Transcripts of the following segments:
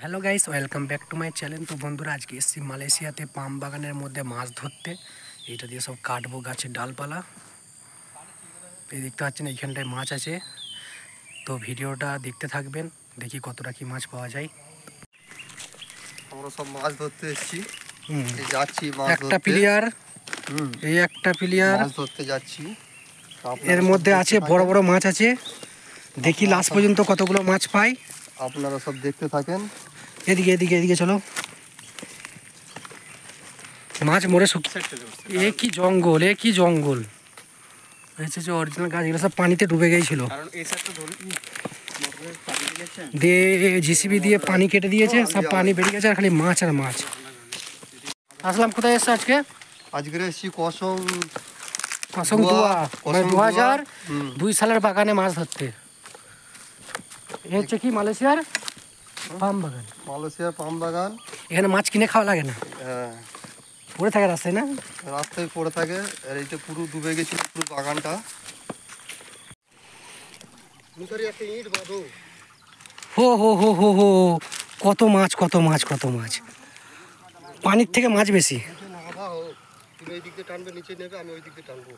Hello guys, welcome back to my channel. তো বন্ধুরা, আজকে এসেছি মালয়েশিয়াতে পাম বাগানের মধ্যে মাছ ধরতে। এইটা দিয়ে সব কাটবো গাছের ডালপালা। এই দেখতে পাচ্ছেন এইখানটায় মাছ আছে। তো ভিডিওটা দেখতে থাকবেন, দেখি কতটা কি মাছ পাওয়া যায়। আমরা সব মাছ ধরতে এসেছি, যাচ্ছি একটা প্লেয়ার, এই একটা প্লেয়ার মাছ ধরতে যাচ্ছি। এর মধ্যে আছে বড় বড় মাছ আছে। দেখি লাস্ট পর্যন্ত কতগুলো মাছ পাই। আপনারা সব দেখতে থাকেন। এদিকে এদিকে এদিকে চলো। মাছ মরে শুকিয়ে, এ কি জঙ্গল, এ কি জঙ্গল। যে অরিজিনাল গাছ, এগুলো সব পানিতে ডুবে গিয়েছিল। দিয়ে জিসিবি দিয়ে পানি কেটে দিয়েছে, সব পানি বেরিয়ে গেছে, আর খালি মাছ আর মাছ। আসলাম কোথায় এসছে আজকে? আজকে এসেছি কসং দুয়া, মানে 2002 সালের বাগানে মাছ ধরতে। এ হচ্ছে কি মালয়েশিয়ার পাম বাগান। মালয়েশিয়ার পাম বাগান। এখানে মাছ কিনে খাওয়া লাগে না, হ্যাঁ, পড়ে থাকে রাস্তায়, না রাস্তায় পড়ে থাকে। আর এইটা পুরো ডুবে গেছিল, পুরো বাগানটা। হো হো হো হো হো, কত মাছ কত মাছ কত মাছ। পানির থেকে মাছ বেশি। তুমি এই দিক দিয়ে টানবে, নিচে নেবে, আমি ওই দিক দিয়ে টানবো।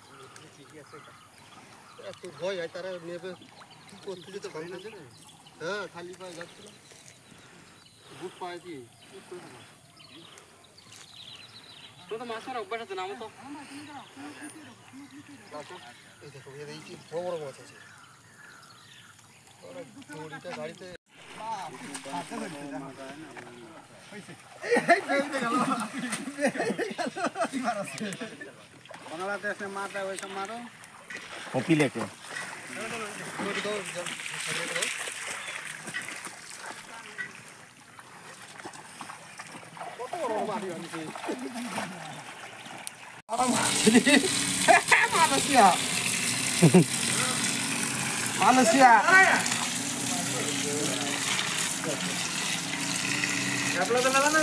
এত ভয় হয়, তারা নেবে কি করতে যেতে ভয় না। হ্যাঁ, খালি পায়ে যাচ্ছিল, বুট পায়ে দিয়ে মাছ মারা অভ্যাস আছে না। আমি তো এই দেখো, বড় বড় মাছ আছে। গাড়িতে বাংলাদেশে মাথা ওইসব মারো কপি লেকে। মালয়েশিয়া আপনাদের লাগা না,